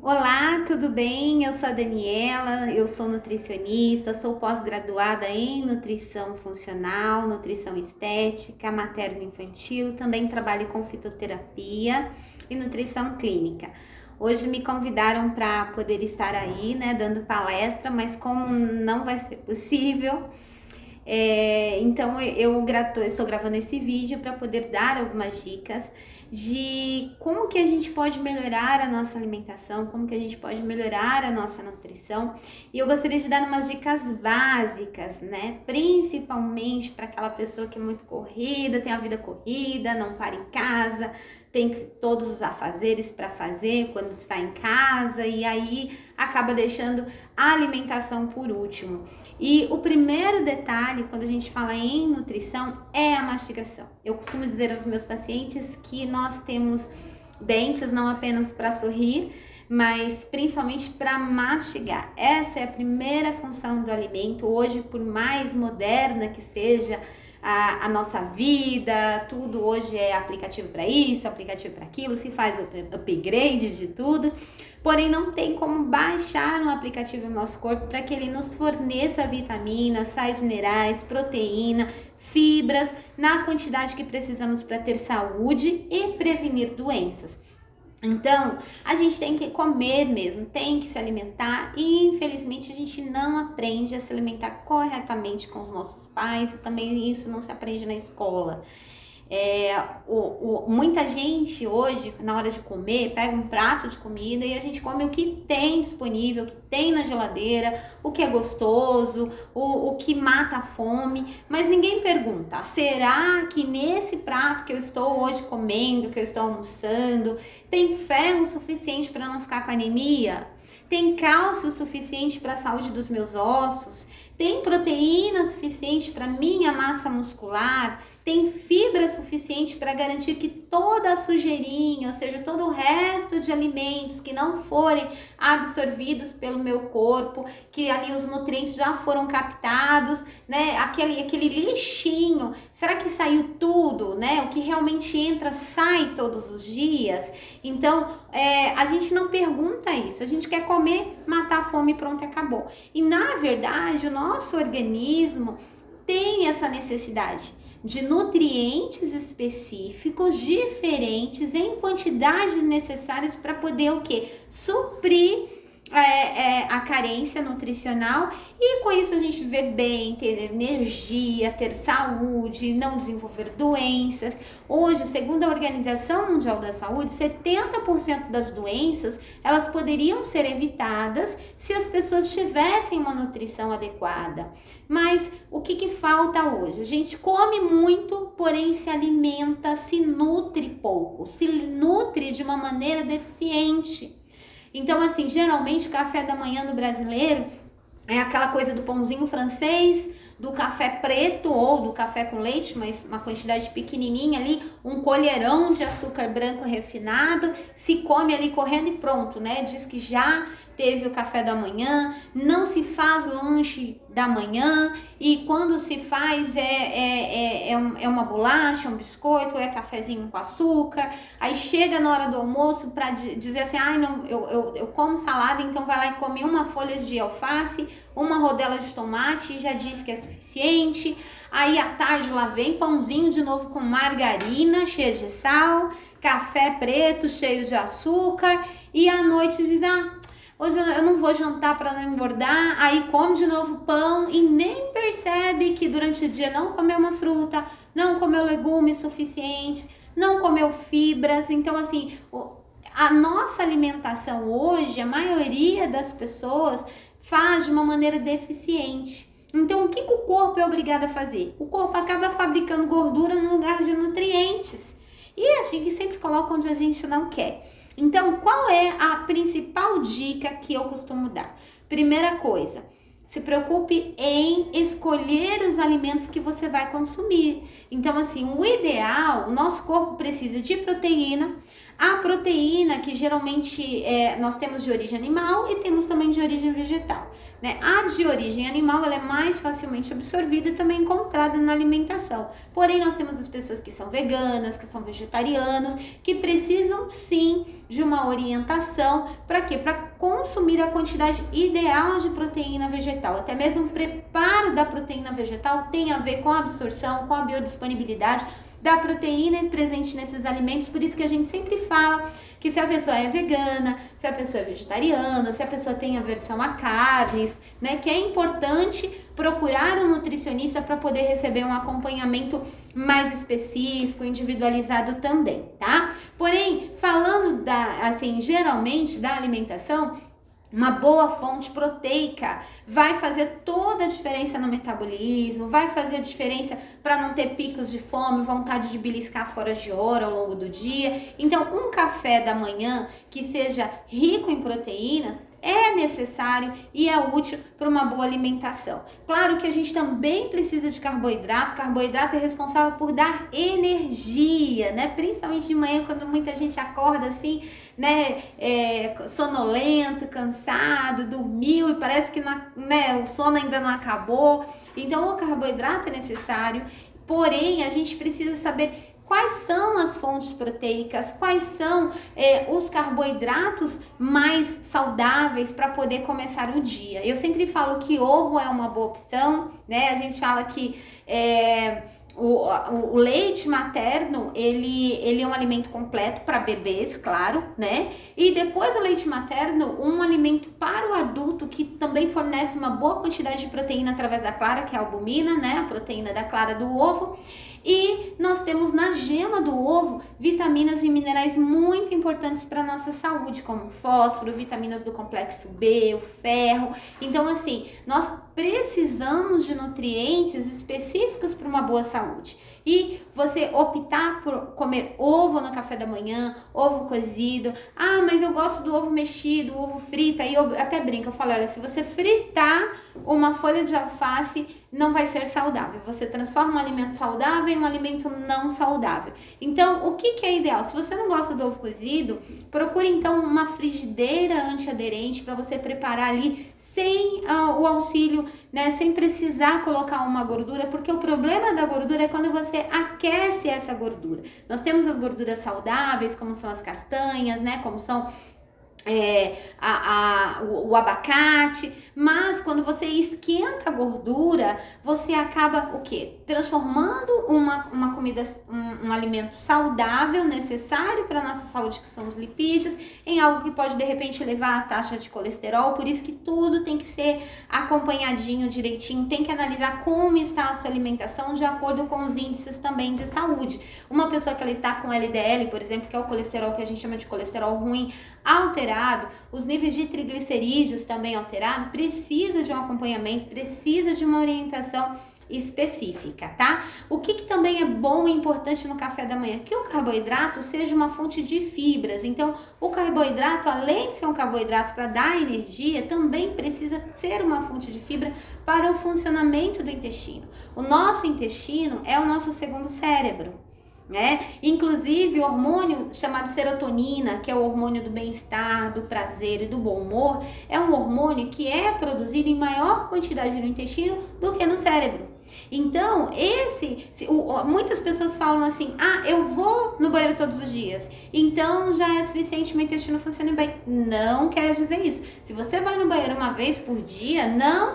Olá, tudo bem? Eu sou a Daniela, eu sou nutricionista, sou pós-graduada em nutrição funcional, nutrição estética, materno-infantil, também trabalho com fitoterapia e nutrição clínica. Hoje me convidaram para poder estar aí, né, dando palestra, mas como não vai ser possível, então eu estou gravando esse vídeo para poder dar algumas dicas de como que a gente pode melhorar a nossa alimentação, como que a gente pode melhorar a nossa nutrição. E eu gostaria de dar umas dicas básicas, né? Principalmente para aquela pessoa que é muito corrida, tem a vida corrida, não para em casa, tem todos os afazeres para fazer quando está em casa e aí acaba deixando a alimentação por último. E o primeiro detalhe, quando a gente fala em nutrição, é a mastigação. Eu costumo dizer aos meus pacientes que nós temos dentes não apenas para sorrir, mas principalmente para mastigar. Essa é a primeira função do alimento. Hoje, por mais moderna que seja a nossa vida, tudo hoje é aplicativo para isso, aplicativo para aquilo, se faz upgrade de tudo. Porém, não tem como baixar um aplicativo no nosso corpo para que ele nos forneça vitaminas, sais minerais, proteína, fibras, na quantidade que precisamos para ter saúde e prevenir doenças. Então, a gente tem que comer mesmo, tem que se alimentar e infelizmente a gente não aprende a se alimentar corretamente com os nossos pais e também isso não se aprende na escola. Muita gente hoje, na hora de comer, pega um prato de comida e a gente come o que tem disponível, o que tem na geladeira, o que é gostoso, o que mata a fome, mas ninguém pergunta, será que nesse prato que eu estou hoje comendo, que eu estou almoçando, tem ferro suficiente para não ficar com anemia? Tem cálcio suficiente para a saúde dos meus ossos? Tem proteína suficiente para minha massa muscular? Tem fibra suficiente para garantir que toda a sujeirinha, ou seja, todo o resto de alimentos que não forem absorvidos pelo meu corpo, que ali os nutrientes já foram captados, né? Aquele lixinho, será que saiu tudo, né? O que realmente entra, sai todos os dias? Então, a gente não pergunta isso, a gente quer comer, matar a fome e pronto, acabou. E na verdade, o nosso organismo tem essa necessidade de nutrientes específicos, diferentes, em quantidades necessárias para poder o quê? Suprir a carência nutricional e com isso a gente viver bem, ter energia, ter saúde, não desenvolver doenças. Hoje, segundo a Organização Mundial da Saúde, 70% das doenças elas poderiam ser evitadas se as pessoas tivessem uma nutrição adequada. Mas o que falta hoje? A gente come muito, porém se alimenta, se nutre pouco, se nutre de uma maneira deficiente. Então, assim, geralmente o café da manhã do brasileiro é aquela coisa do pãozinho francês, do café preto ou do café com leite, mas uma quantidade pequenininha ali, um colherão de açúcar branco refinado, se come ali correndo e pronto, né? Diz que já teve o café da manhã, não se faz lanche da manhã e quando se faz é uma bolacha, um biscoito, é cafezinho com açúcar, aí chega na hora do almoço para dizer assim, não, eu como salada, então vai lá e come uma folha de alface, uma rodela de tomate e já diz que é suficiente. Aí à tarde lá vem pãozinho de novo com margarina, cheio de sal, café preto, cheio de açúcar e à noite diz, hoje eu não vou jantar para não engordar, aí come de novo pão e nem percebe que durante o dia não comeu uma fruta, não comeu legumes suficiente, não comeu fibras. Então assim, a nossa alimentação hoje, a maioria das pessoas faz de uma maneira deficiente. Então o que o corpo é obrigado a fazer? O corpo acaba fabricando gordura no lugar de nutrientes e a gente sempre coloca onde a gente não quer. Então, qual é a principal dica que eu costumo dar? Primeira coisa, se preocupe em escolher os alimentos que você vai consumir. Então, assim, o ideal, o nosso corpo precisa de proteína, A proteína, que geralmente nós temos de origem animal e temos também de origem vegetal, né? A de origem animal, ela é mais facilmente absorvida e também encontrada na alimentação. Porém, nós temos as pessoas que são veganas, que são vegetarianos, que precisam sim de uma orientação. Para quê? Para consumir a quantidade ideal de proteína vegetal. Até mesmo o preparo da proteína vegetal tem a ver com a absorção, com a biodisponibilidade da proteína presente nesses alimentos. Por isso que a gente sempre fala que se a pessoa é vegana, se a pessoa é vegetariana, se a pessoa tem aversão a carnes, né, que é importante procurar um nutricionista para poder receber um acompanhamento mais específico, individualizado também, tá? Porém, falando geralmente da alimentação, uma boa fonte proteica vai fazer toda a diferença no metabolismo, vai fazer a diferença para não ter picos de fome, vontade de beliscar fora de hora ao longo do dia. Então, um café da manhã que seja rico em proteína é necessário e é útil para uma boa alimentação. Claro que a gente também precisa de carboidrato. Carboidrato é responsável por dar energia, né? Principalmente de manhã, quando muita gente acorda assim, né, sonolento, cansado, dormiu e parece que o sono ainda não acabou. Então, o carboidrato é necessário, porém, a gente precisa saber quais são as fontes proteicas, quais são os carboidratos mais saudáveis para poder começar o dia. Eu sempre falo que ovo é uma boa opção, né? A gente fala que o leite materno, ele é um alimento completo para bebês, claro, né? E depois do leite materno, um alimento para o adulto que também fornece uma boa quantidade de proteína através da clara, que é a albumina, né? A proteína da clara do ovo. E nós temos na gema do ovo vitaminas e minerais muito importantes para a nossa saúde, como fósforo, vitaminas do complexo B, o ferro. Então, assim, nós precisamos de nutrientes específicos para uma boa saúde. E você optar por comer ovo no café da manhã, ovo cozido. Ah, mas eu gosto do ovo mexido, ovo frito. Aí eu até brinco, eu falo, olha, se você fritar uma folha de alface, não vai ser saudável. Você transforma um alimento saudável em um alimento não saudável. Então, o que é ideal? Se você não gosta do ovo cozido, procure então uma frigideira antiaderente para você preparar ali sem o auxílio, né, sem precisar colocar uma gordura, porque o problema da gordura é quando você aquece essa gordura. Nós temos as gorduras saudáveis, como são as castanhas, né, como são o abacate, mas quando você esquenta a gordura, você acaba o quê? Transformando uma comida, um alimento saudável, necessário para a nossa saúde, que são os lipídios, em algo que pode de repente elevar a taxa de colesterol. Por isso que tudo tem que ser acompanhadinho direitinho, tem que analisar como está a sua alimentação de acordo com os índices também de saúde. Uma pessoa que ela está com LDL, por exemplo, que é o colesterol que a gente chama de colesterol ruim, alterado, os níveis de triglicerídeos também alterados, precisa de um acompanhamento, precisa de uma orientação específica, tá? O que também é bom e importante no café da manhã? Que o carboidrato seja uma fonte de fibras. Então, o carboidrato, além de ser um carboidrato para dar energia, também precisa ser uma fonte de fibra para o funcionamento do intestino. O nosso intestino é o nosso segundo cérebro, né? Inclusive o hormônio chamado serotonina, que é o hormônio do bem-estar, do prazer e do bom humor, é um hormônio que é produzido em maior quantidade no intestino do que no cérebro. Então, muitas pessoas falam assim, eu vou no banheiro todos os dias, então já é suficiente, meu intestino funciona bem. Não quer dizer isso. Se você vai no banheiro uma vez por dia, não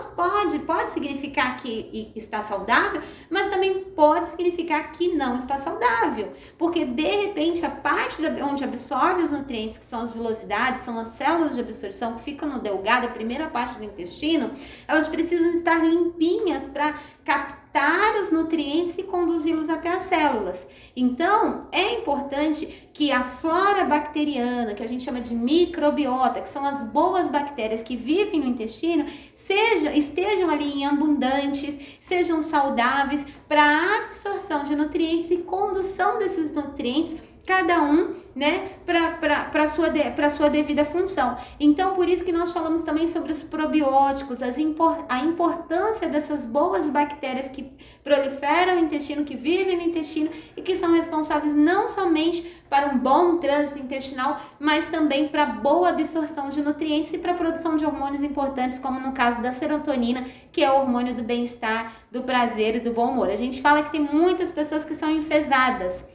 pode significar que está saudável, mas também pode significar que não está saudável, porque de repente a parte onde absorve os nutrientes, que são as vilosidades, são as células de absorção que ficam no delgado, a primeira parte do intestino, elas precisam estar limpinhas para captar os nutrientes e conduzi-los até as células. Então, é importante que a flora bacteriana, que a gente chama de microbiota, que são as boas bactérias que vivem no intestino, estejam ali em abundantes, sejam saudáveis para a absorção de nutrientes e condução desses nutrientes cada um, né, para sua devida função. Então, por isso que nós falamos também sobre os probióticos, a importância dessas boas bactérias que proliferam no intestino, que vivem no intestino e que são responsáveis não somente para um bom trânsito intestinal, mas também para boa absorção de nutrientes e para a produção de hormônios importantes, como no caso da serotonina, que é o hormônio do bem-estar, do prazer e do bom humor. A gente fala que tem muitas pessoas que são enfesadas.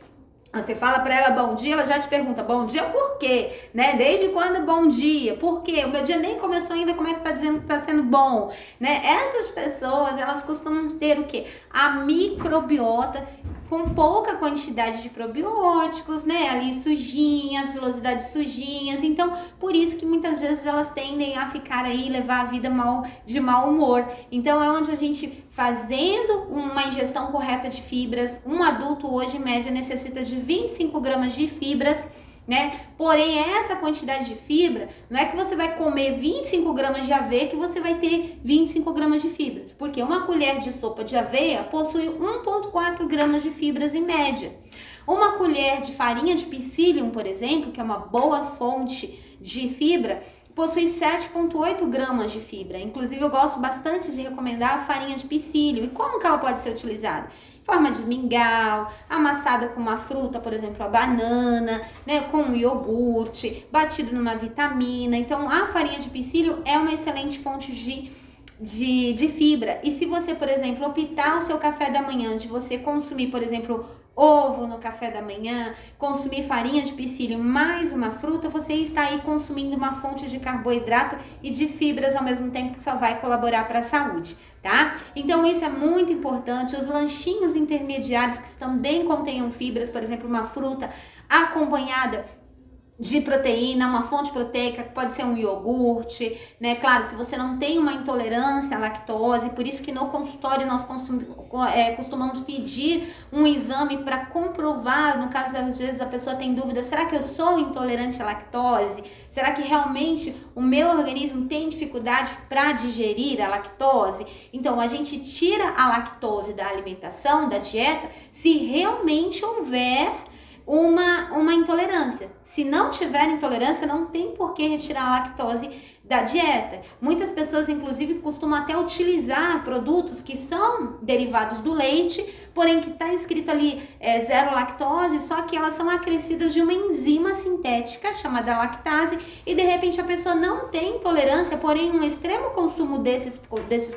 Você fala para ela bom dia, ela já te pergunta bom dia por quê, né? Desde quando bom dia? Por quê? O meu dia nem começou ainda, como é que você está dizendo que está sendo bom, né? Essas pessoas, elas costumam ter o quê? A microbiota com pouca quantidade de probióticos, né? Ali sujinhas, vilosidades sujinhas. Então, por isso que muitas vezes elas tendem a ficar aí, levar a vida de mau humor. Então, é onde a gente, fazendo uma ingestão correta de fibras, um adulto hoje, em média, necessita de 25 gramas de fibras, né? Porém, essa quantidade de fibra, não é que você vai comer 25 gramas de aveia que você vai ter 25 gramas de fibras, porque uma colher de sopa de aveia possui 1,4 gramas de fibras em média. Uma colher de farinha de psyllium, por exemplo, que é uma boa fonte de fibra, possui 7,8 gramas de fibra. Inclusive, eu gosto bastante de recomendar a farinha de psyllium. E como que ela pode ser utilizada? Em forma de mingau, amassada com uma fruta, por exemplo, a banana, né, com um iogurte, batido numa vitamina. Então, a farinha de psyllium é uma excelente fonte de fibra. E se você, por exemplo, optar o seu café da manhã de você consumir, por exemplo, ovo no café da manhã, consumir farinha de psyllium mais uma fruta, você está aí consumindo uma fonte de carboidrato e de fibras ao mesmo tempo, que só vai colaborar para a saúde, tá? Então isso é muito importante. Os lanchinhos intermediários que também contenham fibras, por exemplo, uma fruta acompanhada de proteína, uma fonte proteica, que pode ser um iogurte, né? Claro, se você não tem uma intolerância à lactose, por isso que no consultório nós costumamos pedir um exame para comprovar, no caso, às vezes a pessoa tem dúvida, será que eu sou intolerante à lactose? Será que realmente o meu organismo tem dificuldade para digerir a lactose? Então, a gente tira a lactose da alimentação, da dieta, se realmente houver uma intolerância. Se não tiver intolerância, não tem por que retirar a lactose da dieta. Muitas pessoas, inclusive, costumam até utilizar produtos que são derivados do leite, porém que está escrito ali zero lactose, só que elas são acrescidas de uma enzima sintética chamada lactase, e de repente a pessoa não tem intolerância, porém um extremo consumo desses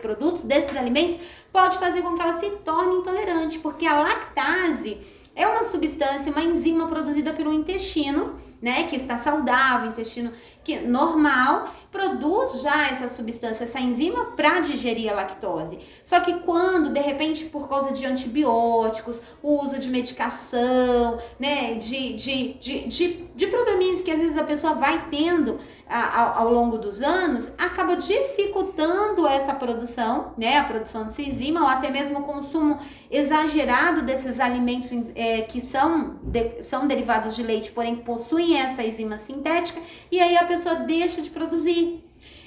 produtos, desses alimentos, pode fazer com que ela se torne intolerante, porque a lactase é uma substância, uma enzima produzida pelo intestino, né, que está saudável, intestino que normal, produz já essa substância, essa enzima para digerir a lactose. Só que quando, de repente, por causa de antibióticos, o uso de medicação, né, de probleminhas que às vezes a pessoa vai tendo ao longo dos anos, acaba dificultando essa produção, né, a produção dessa enzima, ou até mesmo o consumo exagerado desses alimentos que são derivados de leite, porém possuem essa enzima sintética, e aí a pessoa deixa de produzir.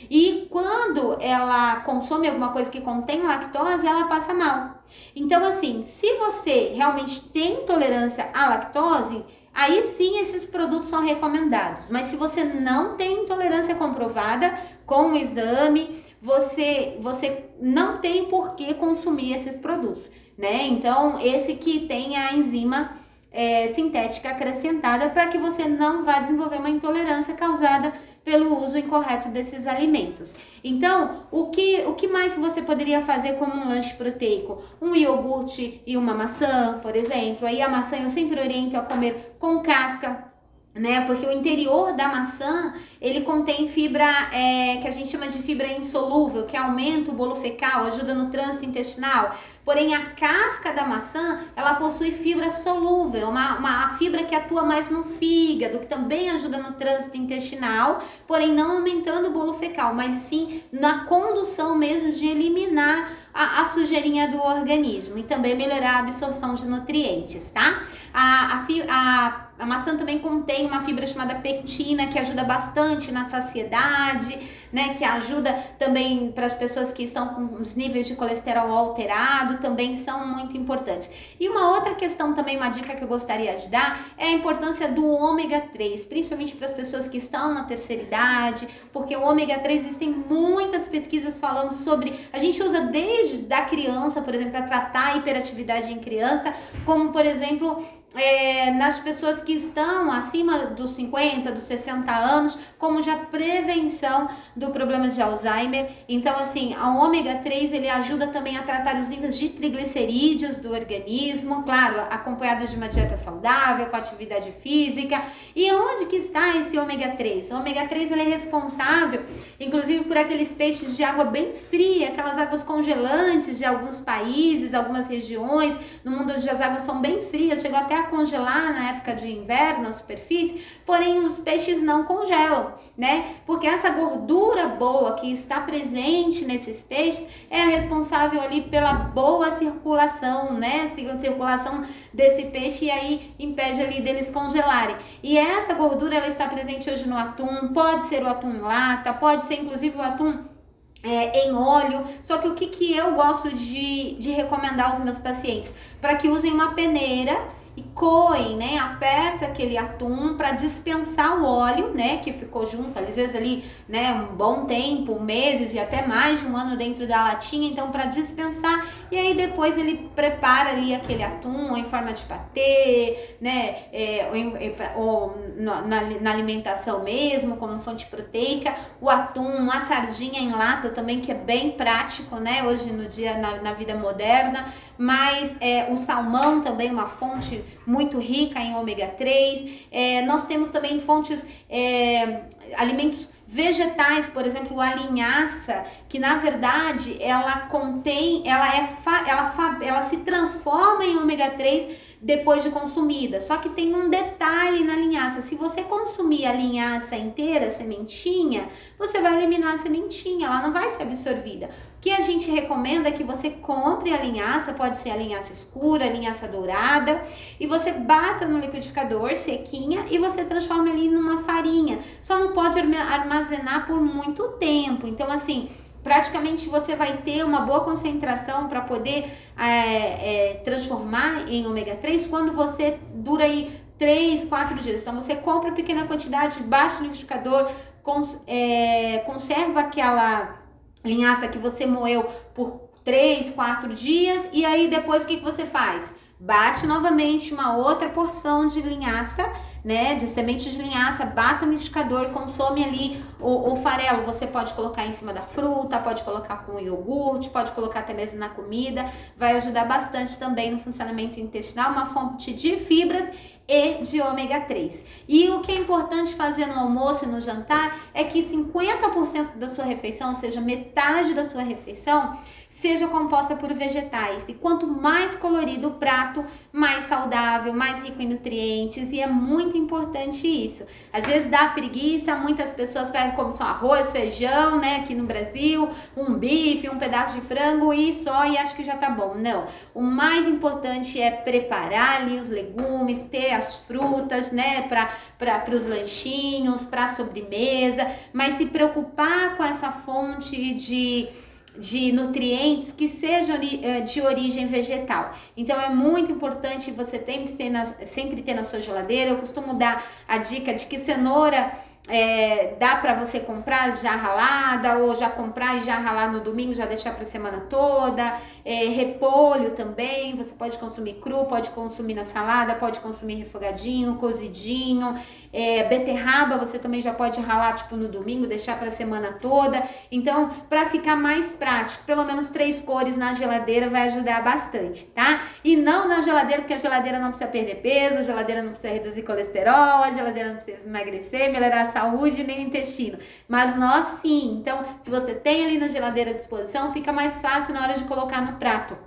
E quando ela consome alguma coisa que contém lactose, ela passa mal. Então, assim, se você realmente tem intolerância à lactose, aí sim esses produtos são recomendados. Mas se você não tem intolerância comprovada com o exame, você não tem por que consumir esses produtos, né? Então, esse que tem a enzima sintética acrescentada, para que você não vá desenvolver uma intolerância causada pelo uso incorreto desses alimentos. Então, o que mais você poderia fazer como um lanche proteico? Um iogurte e uma maçã, por exemplo. Aí a maçã eu sempre oriento a comer com casca, né? Porque o interior da maçã, ele contém fibra que a gente chama de fibra insolúvel, que aumenta o bolo fecal, ajuda no trânsito intestinal. Porém, a casca da maçã, ela possui fibra solúvel, uma fibra que atua mais no fígado, que também ajuda no trânsito intestinal, porém não aumentando o bolo fecal, mas sim na condução mesmo de eliminar a sujeirinha do organismo e também melhorar a absorção de nutrientes, tá? A A maçã também contém uma fibra chamada pectina, que ajuda bastante na saciedade, né? Que ajuda também para as pessoas que estão com os níveis de colesterol alterado, também são muito importantes. E uma outra questão também, uma dica que eu gostaria de dar, é a importância do ômega 3, principalmente para as pessoas que estão na terceira idade, porque o ômega 3, existem muitas pesquisas falando sobre, a gente usa desde a criança, por exemplo, para tratar a hiperatividade em criança, como por exemplo, nas pessoas que estão acima dos 50, dos 60 anos, como já prevenção do problema de Alzheimer. Então, assim, a ômega 3, ele ajuda também a tratar os níveis de triglicerídeos do organismo, claro, acompanhado de uma dieta saudável, com atividade física. E onde que está esse ômega 3? O ômega 3, ele é responsável, inclusive, por aqueles peixes de água bem fria, aquelas águas congelantes de alguns países, algumas regiões, no mundo onde as águas são bem frias, chegou até a congelar na época de inverno a superfície, porém os peixes não congelam, né? Porque essa gordura boa que está presente nesses peixes é a responsável ali pela boa circulação, né? Circulação desse peixe, e aí impede ali deles congelarem. E essa gordura, ela está presente hoje no atum, pode ser o atum em lata, pode ser inclusive o atum em óleo. Só que o que eu gosto de recomendar aos meus pacientes? Para que usem uma peneira e coem, né? Aperta aquele atum para dispensar o óleo, né? Que ficou junto, às vezes ali, né? Um bom tempo, meses e até mais de um ano dentro da latinha. Então, para dispensar, e aí depois ele prepara ali aquele atum em forma de patê, né? Ou na alimentação mesmo, como fonte proteica. O atum, a sardinha em lata também, que é bem prático, né? Hoje no dia, na vida moderna. Mas o salmão também, uma fonte muito rica em ômega 3. Nós temos também fontes, alimentos vegetais, por exemplo, a linhaça, que na verdade ela contém, ela se transforma em ômega 3 depois de consumida. Só que tem um detalhe na linhaça: se você consumir a linhaça inteira, a sementinha, você vai eliminar a sementinha, ela não vai ser absorvida. O que a gente recomenda é que você compre a linhaça, pode ser a linhaça escura, a linhaça dourada, e você bata no liquidificador sequinha e você transforma ali numa farinha. Só não pode armazenar por muito tempo. Então, assim, praticamente você vai ter uma boa concentração para poder transformar em ômega 3 quando você dura aí 3, 4 dias. Então você compra pequena quantidade, baixa no liquidificador, conserva aquela linhaça que você moeu por 3, 4 dias, e aí depois o que você faz? Bate novamente uma outra porção de linhaça, né, de semente de linhaça, bata no liquidificador, consome ali o farelo. Você pode colocar em cima da fruta, pode colocar com iogurte, pode colocar até mesmo na comida, vai ajudar bastante também no funcionamento intestinal, uma fonte de fibras e de ômega 3. E o que é importante fazer no almoço e no jantar é que 50% da sua refeição, ou seja, metade da sua refeição, seja composta por vegetais. E quanto mais colorido o prato, mais saudável, mais rico em nutrientes, e é muito importante isso. Às vezes dá preguiça, muitas pessoas pegam como só arroz, feijão, né, aqui no Brasil, um bife, um pedaço de frango e só, e acho que já tá bom. Não, o mais importante é preparar ali os legumes, ter as frutas, né, para os lanchinhos, para a sobremesa, mas se preocupar com essa fonte de nutrientes que sejam de origem vegetal. Então é muito importante, você tem que sempre ter na sua geladeira. Eu costumo dar a dica de que cenoura dá para você comprar já ralada, ou já comprar e já ralar no domingo, já deixar para a semana toda. Repolho também, você pode consumir cru, pode consumir na salada, pode consumir refogadinho, cozidinho. Beterraba você também já pode ralar tipo no domingo, deixar para a semana toda. Então, para ficar mais prático, pelo menos 3 cores na geladeira vai ajudar bastante, tá? E não na geladeira, porque a geladeira não precisa perder peso, a geladeira não precisa reduzir colesterol, a geladeira não precisa emagrecer, melhorar a saúde nem o intestino. Mas nós sim. Então, se você tem ali na geladeira à disposição, fica mais fácil na hora de colocar no prato.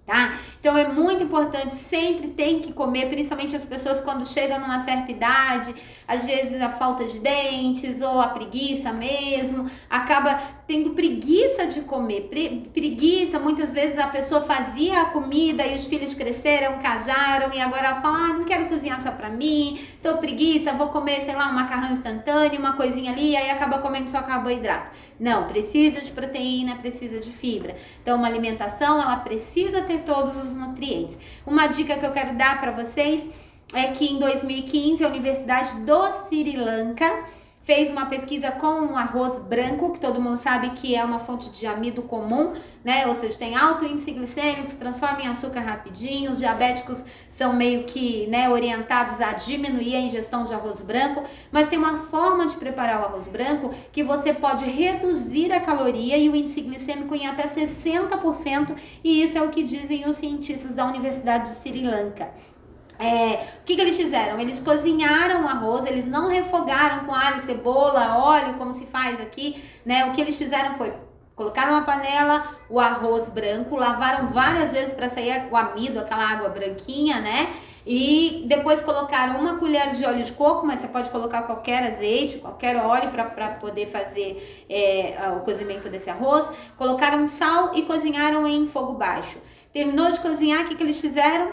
Tá? Então é muito importante, sempre tem que comer, principalmente as pessoas quando chegam numa certa idade, às vezes a falta de dentes ou a preguiça mesmo, acaba tendo preguiça de comer, preguiça, muitas vezes a pessoa fazia a comida e os filhos cresceram, casaram e agora ela fala, não quero cozinhar só pra mim, tô preguiça, vou comer, sei lá, um macarrão instantâneo, uma coisinha ali, e aí acaba comendo só carboidrato. Não, precisa de proteína, precisa de fibra. Então uma alimentação, ela precisa ter todos os nutrientes. Uma dica que eu quero dar pra vocês é que em 2015 a Universidade do Sri Lanka fez uma pesquisa com o arroz branco, que todo mundo sabe que é uma fonte de amido comum, né? Ou seja, tem alto índice glicêmico, se transforma em açúcar rapidinho, os diabéticos são meio que, né, orientados a diminuir a ingestão de arroz branco, mas tem uma forma de preparar o arroz branco que você pode reduzir a caloria e o índice glicêmico em até 60%, e isso é o que dizem os cientistas da Universidade do Sri Lanka. O que eles fizeram? Eles cozinharam o arroz, eles não refogaram com alho, cebola, óleo, como se faz aqui, né? O que eles fizeram foi colocaram uma panela, o arroz branco, lavaram várias vezes para sair o amido, aquela água branquinha, né? E depois colocaram uma colher de óleo de coco, mas você pode colocar qualquer azeite, qualquer óleo para poder fazer o cozimento desse arroz. Colocaram sal e cozinharam em fogo baixo. Terminou de cozinhar, o que eles fizeram?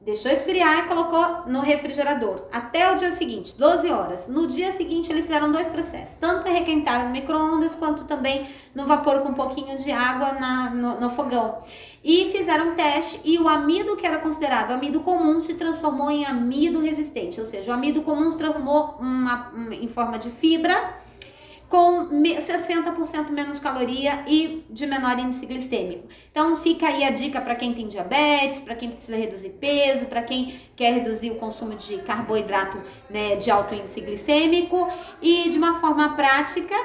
Deixou esfriar e colocou no refrigerador. Até o dia seguinte, 12 horas. No dia seguinte, eles fizeram 2 processos. Tanto requentaram no micro-ondas, quanto também no vapor com um pouquinho de água no fogão. E fizeram um teste e o amido que era considerado amido comum se transformou em amido resistente. Ou seja, o amido comum se transformou em forma de fibra, com 60% menos caloria e de menor índice glicêmico. Então fica aí a dica para quem tem diabetes, para quem precisa reduzir peso, para quem quer reduzir o consumo de carboidrato, né, de alto índice glicêmico e de uma forma prática.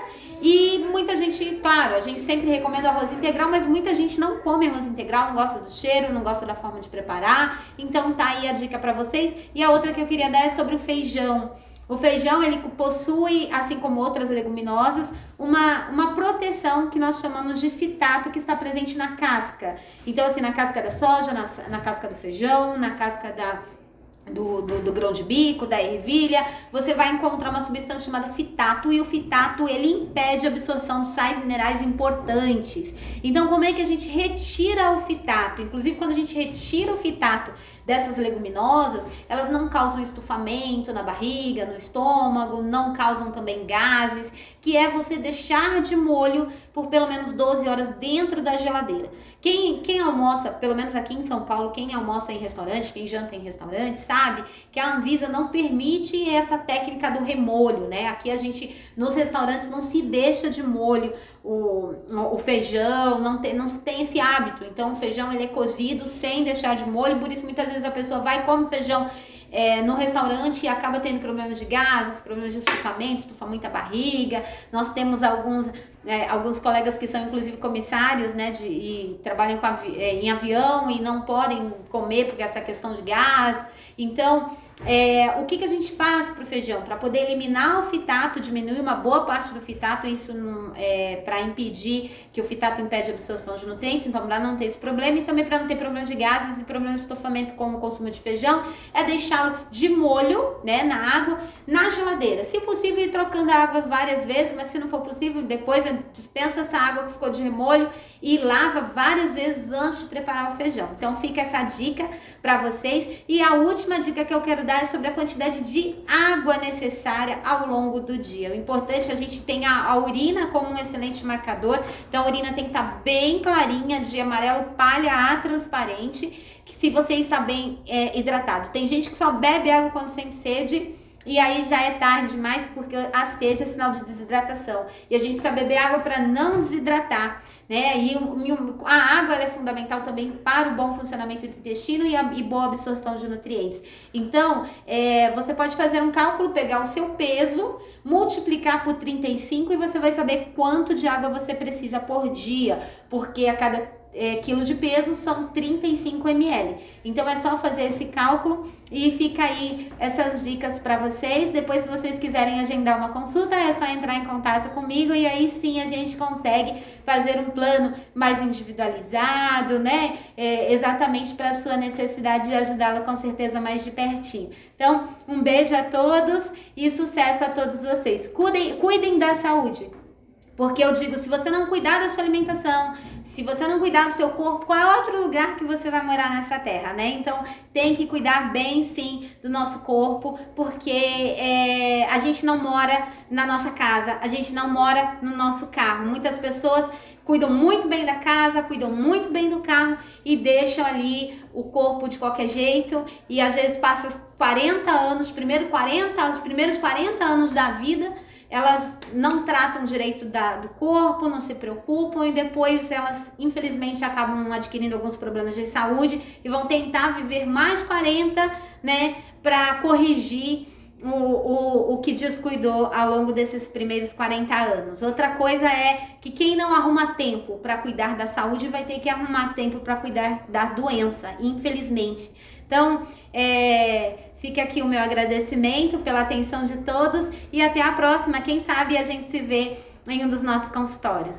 E muita gente, claro, a gente sempre recomenda arroz integral, mas muita gente não come arroz integral, não gosta do cheiro, não gosta da forma de preparar. Então tá aí a dica para vocês. E a outra que eu queria dar é sobre o feijão. O feijão, ele possui, assim como outras leguminosas, uma proteção que nós chamamos de fitato, que está presente na casca. Então, assim, na casca da soja, na casca do feijão, na casca do grão de bico, da ervilha, você vai encontrar uma substância chamada fitato, e o fitato, ele impede a absorção de sais minerais importantes. Então, como é que a gente retira o fitato? Inclusive, quando a gente retira o fitato dessas leguminosas, elas não causam estufamento na barriga, no estômago, não causam também gases, que é você deixar de molho por pelo menos 12 horas dentro da geladeira. Quem almoça, pelo menos aqui em São Paulo, quem almoça em restaurante, quem janta em restaurante, sabe que a Anvisa não permite essa técnica do remolho, né? Aqui a gente, nos restaurantes, não se deixa de molho o feijão, não se tem esse hábito. Então o feijão, ele é cozido sem deixar de molho, por isso muitas vezes a pessoa vai e come feijão no restaurante e acaba tendo problemas de gases, problemas de estufamento, estufa muita barriga. Nós temos alguns colegas que são inclusive comissários, né, e trabalham em avião e não podem comer porque essa questão de gás. Então, o que a gente faz para o feijão? Para poder eliminar o fitato, diminuir uma boa parte do fitato, isso para impedir que o fitato impede a absorção de nutrientes, então para não ter esse problema e também para não ter problemas de gases e problemas de estofamento com o consumo de feijão, é deixá-lo de molho, né, na água, na geladeira. Se possível, ir trocando a água várias vezes, mas se não for possível, depois dispensa essa água que ficou de remolho e lava várias vezes antes de preparar o feijão. Então fica essa dica para vocês. E a última dica que eu quero dar é sobre a quantidade de água necessária ao longo do dia. O importante é a gente ter a urina como um excelente marcador. Então a urina tem que estar bem clarinha, de amarelo palha a transparente, que se você está bem hidratado. Tem gente que só bebe água quando sente sede, e aí já é tarde demais, porque a sede é sinal de desidratação. E a gente precisa beber água para não desidratar, né? E a água, ela é fundamental também para o bom funcionamento do intestino e boa absorção de nutrientes. Então, você pode fazer um cálculo, pegar o seu peso, multiplicar por 35 e você vai saber quanto de água você precisa por dia, porque a cada quilo de peso são 35 ml. Então é só fazer esse cálculo e fica aí essas dicas para vocês. Depois, se vocês quiserem agendar uma consulta, é só entrar em contato comigo e aí sim a gente consegue fazer um plano mais individualizado, né? Exatamente para a sua necessidade de ajudá-la com certeza mais de pertinho. Então, um beijo a todos e sucesso a todos vocês. Cuidem da saúde. Porque eu digo, se você não cuidar da sua alimentação, se você não cuidar do seu corpo, qual é outro lugar que você vai morar nessa terra, né? Então, tem que cuidar bem, sim, do nosso corpo, porque a gente não mora na nossa casa, a gente não mora no nosso carro. Muitas pessoas cuidam muito bem da casa, cuidam muito bem do carro e deixam ali o corpo de qualquer jeito e às vezes passa 40 anos, os primeiros 40 anos da vida, elas não tratam direito do corpo, não se preocupam e depois elas, infelizmente, acabam adquirindo alguns problemas de saúde e vão tentar viver mais 40, né, para corrigir o que descuidou ao longo desses primeiros 40 anos. Outra coisa é que quem não arruma tempo para cuidar da saúde vai ter que arrumar tempo para cuidar da doença, infelizmente. Então, fica aqui o meu agradecimento pela atenção de todos e até a próxima. Quem sabe a gente se vê em um dos nossos consultórios.